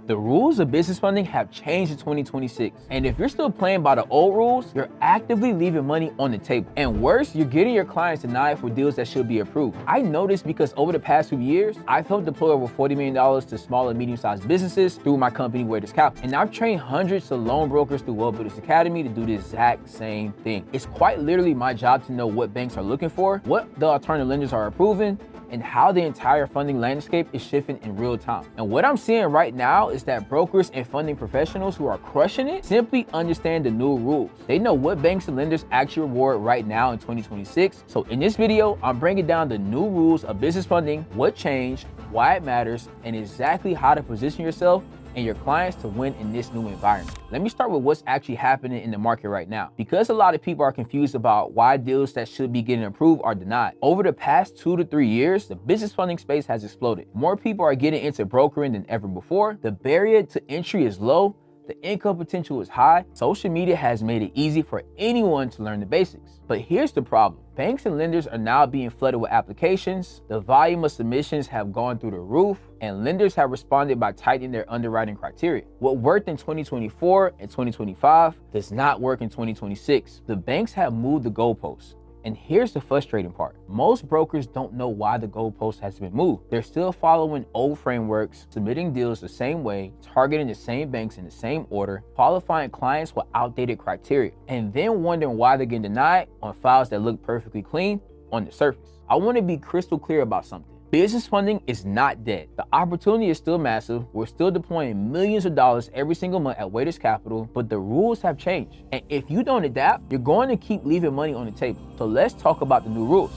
The rules of business funding have changed in 2026. And if you're still playing by the old rules, you're actively leaving money on the table. And worse, you're getting your clients denied for deals that should be approved. I know this because over the past few years, I've helped deploy over $40 million to small and medium-sized businesses through my company, Where's Capital. And I've trained hundreds of loan brokers through Wealth Builders Academy to do the exact same thing. It's quite literally my job to know what banks are looking for, what the alternative lenders are approving, and how the entire funding landscape is shifting in real time. And what I'm seeing right now is that brokers and funding professionals who are crushing it simply understand the new rules. They know what banks and lenders actually reward right now in 2026. So in this video, I'm bringing down the new rules of business funding, what changed, why it matters, and exactly how to position yourself and your clients to win in this new environment. Let me start with what's actually happening in the market right now. Because a lot of people are confused about why deals that should be getting approved are denied. Over the past 2 to 3 years, the business funding space has exploded. More people are getting into brokering than ever before. The barrier to entry is low. The income potential is high. Social media has made it easy for anyone to learn the basics. But here's the problem. Banks and lenders are now being flooded with applications. The volume of submissions have gone through the roof, and lenders have responded by tightening their underwriting criteria. What worked in 2024 and 2025 does not work in 2026. The banks have moved the goalposts. And here's the frustrating part. Most brokers don't know why the goalpost has been moved. They're still following old frameworks, submitting deals the same way, targeting the same banks in the same order, qualifying clients with outdated criteria, and then wondering why they're getting denied on files that look perfectly clean on the surface. I want to be crystal clear about something. Business funding is not dead. The opportunity is still massive. We're still deploying millions of dollars every single month at Where's Capital, but the rules have changed. And if you don't adapt, you're going to keep leaving money on the table. So let's talk about the new rules.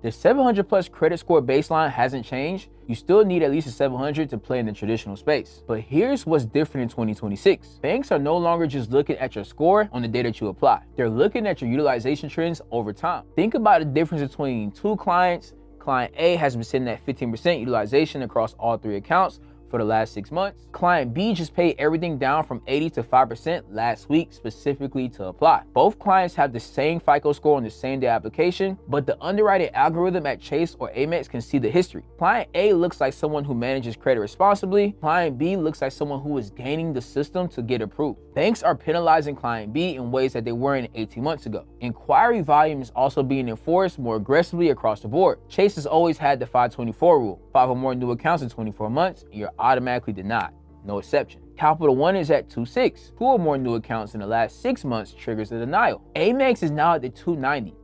The 700 plus credit score baseline hasn't changed. You still need at least a 700 to play in the traditional space. But here's what's different in 2026. Banks are no longer just looking at your score on the day that you apply. They're looking at your utilization trends over time. Think about the difference between two clients. Client A has been sitting at 15% utilization across all 3 accounts for the last 6 months. Client B just paid everything down from 80 to 5% last week specifically to apply. Both clients have the same FICO score on the same day application, but the underwriting algorithm at Chase or Amex can see the history. Client A looks like someone who manages credit responsibly. Client B looks like someone who is gaining the system to get approved. Banks are penalizing Client B in ways that they weren't 18 months ago. Inquiry volume is also being enforced more aggressively across the board. Chase has always had the 524 rule. 5 or more new accounts in 24 months, and you're automatically denied. No exception. Capital One is at 2.6. 2 or more new accounts in the last 6 months triggers a denial. Amex is now at the 290.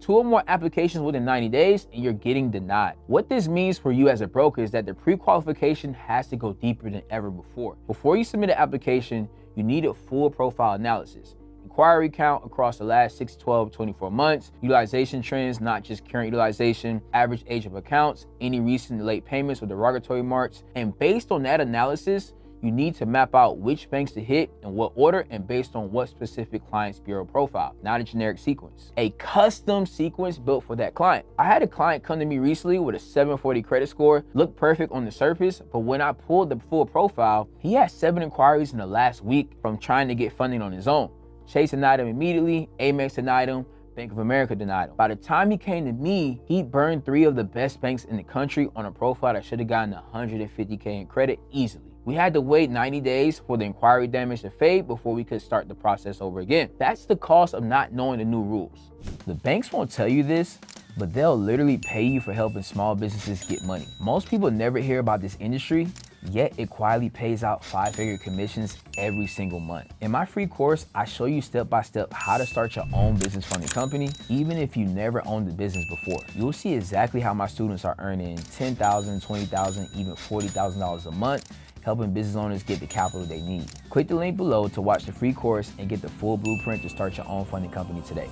2 or more applications within 90 days and you're getting denied. What this means for you as a broker is that the pre-qualification has to go deeper than ever before. Before you submit an application, you need a full profile analysis. Inquiry count across the last 6, 12, 24 months, utilization trends, not just current utilization, average age of accounts, any recent late payments with derogatory marks. And based on that analysis, you need to map out which banks to hit in what order and based on what specific client's bureau profile, not a generic sequence. A custom sequence built for that client. I had a client come to me recently with a 740 credit score, looked perfect on the surface, but when I pulled the full profile, he had 7 inquiries in the last week from trying to get funding on his own. Chase denied him immediately, Amex denied him, Bank of America denied him. By the time he came to me, he burned 3 of the best banks in the country on a profile that should have gotten 150K in credit easily. We had to wait 90 days for the inquiry damage to fade before we could start the process over again. That's the cost of not knowing the new rules. The banks won't tell you this, but they'll literally pay you for helping small businesses get money. Most people never hear about this industry, yet it quietly pays out 5-figure commissions every single month. In my free course, I show you step-by-step how to start your own business funding company, even if you never owned a business before. You'll see exactly how my students are earning $10,000, $20,000, even $40,000 a month, helping business owners get the capital they need. Click the link below to watch the free course and get the full blueprint to start your own funding company today.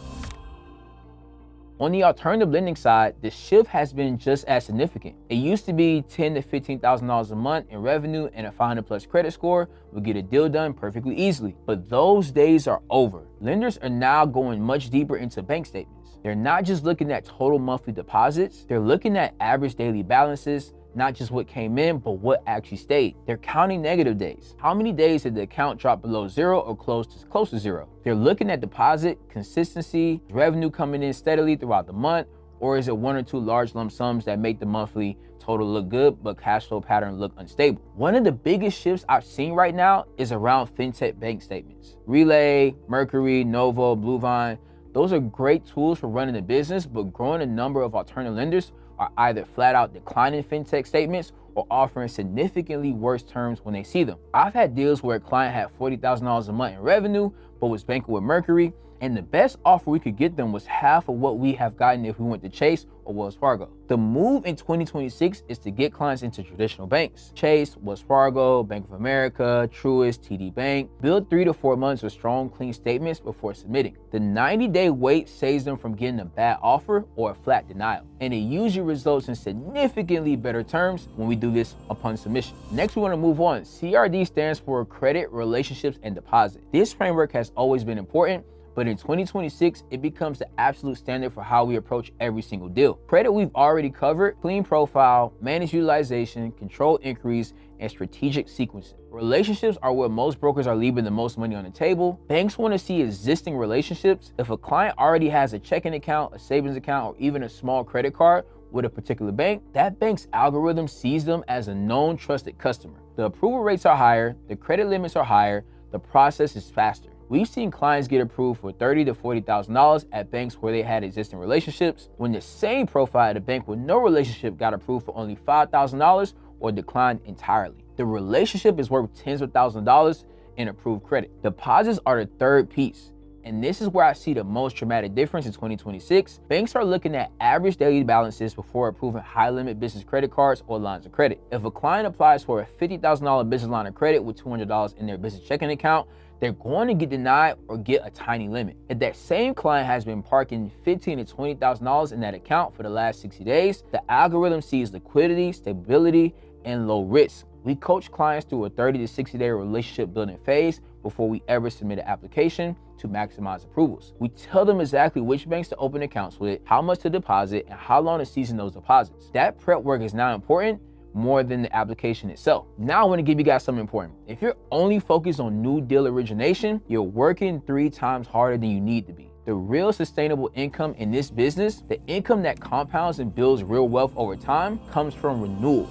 On the alternative lending side, the shift has been just as significant. It used to be $10,000 to $15,000 a month in revenue and a 500 plus credit score would get a deal done perfectly easily. But those days are over. Lenders are now going much deeper into bank statements. They're not just looking at total monthly deposits, they're looking at average daily balances, not just what came in, but what actually stayed. They're counting negative days. How many days did the account drop below 0 or close to 0? They're looking at deposit consistency, revenue coming in steadily throughout the month, Or is it one or two large lump sums that make the monthly total look good, but cash flow pattern look unstable? One of the biggest shifts I've seen right now is around fintech bank statements. Relay, Mercury, Novo, Bluevine, those are great tools for running a business, but growing a number of alternative lenders are either flat out declining fintech statements or offering significantly worse terms when they see them. I've had deals where a client had $40,000 a month in revenue, but was banking with Mercury, and the best offer we could get them was half of what we have gotten if we went to Chase or Wells Fargo. The move in 2026 is to get clients into traditional banks. Chase, Wells Fargo, Bank of America, Truist, TD Bank. Build 3 to 4 months of strong, clean statements before submitting. The 90-day wait saves them from getting a bad offer or a flat denial, and it usually results in significantly better terms when we do this upon submission. Next, we want to move on. C.R.D stands for Credit, Relationships, and Deposit. This framework has always been important, but in 2026, it becomes the absolute standard for how we approach every single deal. Credit we've already covered: clean profile, managed utilization, controlled inquiries, and strategic sequencing. Relationships are where most brokers are leaving the most money on the table. Banks want to see existing relationships. If a client already has a checking account, a savings account, or even a small credit card with a particular bank, that bank's algorithm sees them as a known trusted customer. The approval rates are higher, the credit limits are higher, the process is faster. We've seen clients get approved for $30,000 to $40,000 at banks where they had existing relationships, when the same profile at a bank with no relationship got approved for only $5,000 or declined entirely. The relationship is worth tens of thousands of dollars in approved credit. Deposits are the third piece, and this is where I see the most dramatic difference in 2026. Banks are looking at average daily balances before approving high-limit business credit cards or lines of credit. If a client applies for a $50,000 business line of credit with $200 in their business checking account, they're going to get denied or get a tiny limit. If that same client has been parking $15,000 to $20,000 in that account for the last 60 days, the algorithm sees liquidity, stability, and low risk. We coach clients through a 30 to 60-day relationship building phase before we ever submit an application to maximize approvals. We tell them exactly which banks to open accounts with, how much to deposit, and how long to season those deposits. That prep work is now important more than the application itself. Now I want to give you guys something important. If you're only focused on new deal origination, you're working 3 times harder than you need to be. The real sustainable income in this business, the income that compounds and builds real wealth over time, comes from renewals.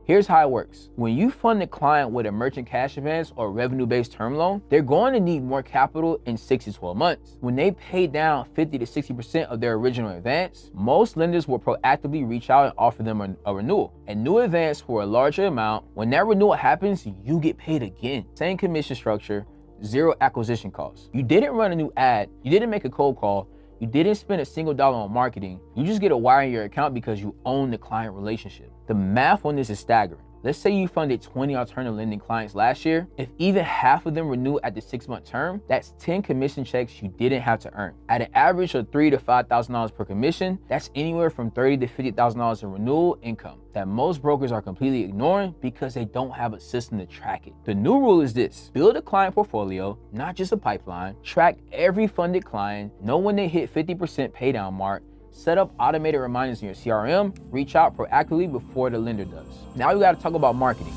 Here's how it works. When you fund a client with a merchant cash advance or revenue-based term loan, they're going to need more capital in 6 to 12 months. When they pay down 50 to 60% of their original advance, most lenders will proactively reach out and offer them a renewal. A new advance for a larger amount. When that renewal happens, you get paid again. Same commission structure, 0 acquisition costs. You didn't run a new ad, you didn't make a cold call, you didn't spend a single dollar on marketing. You just get a wire in your account because you own the client relationship. The math on this is staggering. Let's say you funded 20 alternative lending clients last year. If even half of them renew at the 6-month term, that's 10 commission checks you didn't have to earn. At an average of $3,000 to $5,000 per commission, that's anywhere from $30,000 to $50,000 in renewal income that most brokers are completely ignoring because they don't have a system to track it. The new rule is this: build a client portfolio, not just a pipeline. Track every funded client, know when they hit 50% paydown mark, set up automated reminders in your CRM, reach out proactively before the lender does. Now we gotta talk about marketing.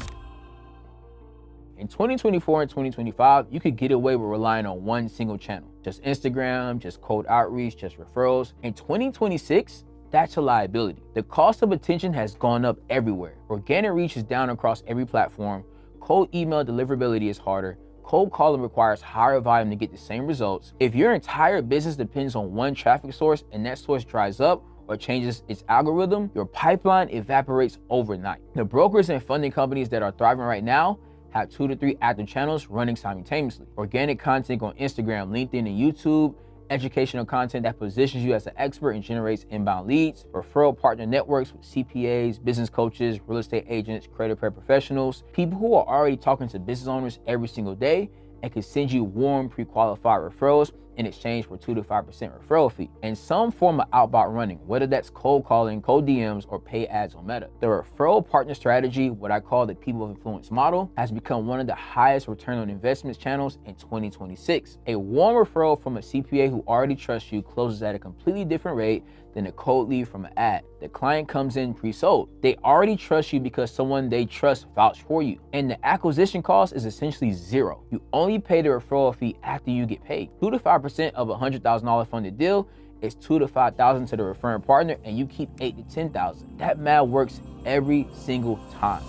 In 2024 and 2025, you could get away with relying on one single channel. Just Instagram, just cold outreach, just referrals. In 2026, that's a liability. The cost of attention has gone up everywhere. Organic reach is down across every platform. Cold email deliverability is harder. Cold calling requires higher volume to get the same results. If your entire business depends on one traffic source and that source dries up or changes its algorithm, your pipeline evaporates overnight. The brokers and funding companies that are thriving right now have 2 to 3 active channels running simultaneously. Organic content on Instagram, LinkedIn, and YouTube, educational content that positions you as an expert and generates inbound leads, referral partner networks with CPAs, business coaches, real estate agents, credit repair professionals, people who are already talking to business owners every single day and can send you warm, pre-qualified referrals in exchange for 2 to 5% referral fee, and some form of outbound running, whether that's cold calling, cold DMs, or pay ads on Meta. The referral partner strategy, what I call the people of influence model, has become one of the highest return on investments channels in 2026. A warm referral from a CPA who already trusts you closes at a completely different rate than a cold lead from an ad. The client comes in pre-sold. They already trust you because someone they trust vouched for you. And the acquisition cost is essentially 0. You only pay the referral fee after you get paid. 2 to 5% of a $100,000 funded deal it's 2 to 5,000 to the referring partner, and you keep 8 to 10,000. That math works every single time.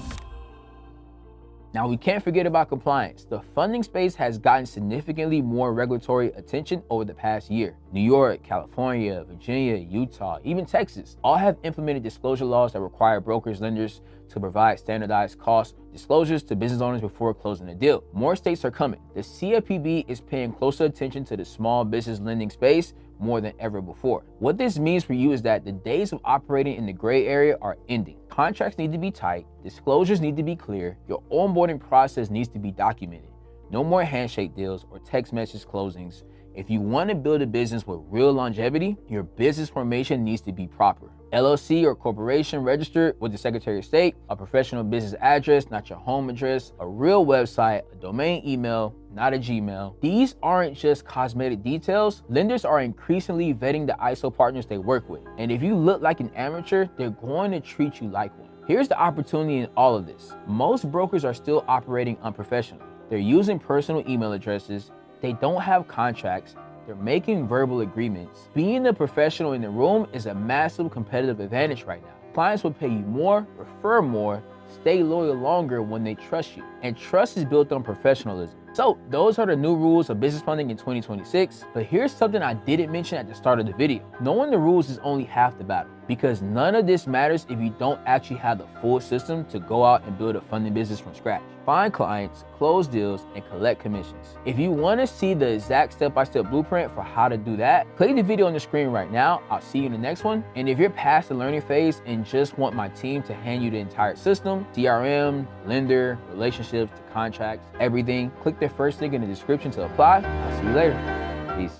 Now, we can't forget about compliance. The funding space has gotten significantly more regulatory attention over the past year. New York, California, Virginia, Utah, even Texas all have implemented disclosure laws that require brokers, lenders to provide standardized cost disclosures to business owners before closing a deal. More states are coming. The CFPB is paying closer attention to the small business lending space more than ever before. What this means for you is that the days of operating in the gray area are ending. Contracts need to be tight, disclosures need to be clear, your onboarding process needs to be documented. No more handshake deals or text message closings. If you want to build a business with real longevity, your business formation needs to be proper. LLC or corporation registered with the Secretary of State, a professional business address, not your home address, a real website, a domain email, not a Gmail. These aren't just cosmetic details. Lenders are increasingly vetting the ISO partners they work with. And if you look like an amateur, they're going to treat you like one. Here's the opportunity in all of this. Most brokers are still operating unprofessionally. They're using personal email addresses. They don't have contracts. They're making verbal agreements. Being a professional in the room is a massive competitive advantage right now. Clients will pay you more, refer more, stay loyal longer when they trust you. And trust is built on professionalism. So those are the new rules of business funding in 2026. But here's something I didn't mention at the start of the video. Knowing the rules is only half the battle, because none of this matters if you don't actually have the full system to go out and build a funding business from scratch. Find clients, close deals, and collect commissions. If you want to see the exact step-by-step blueprint for how to do that, click the video on the screen right now. I'll see you in the next one. And if you're past the learning phase and just want my team to hand you the entire system, CRM, lender, relationships, to contracts, everything, click the first link in the description to apply. I'll see you later. Peace.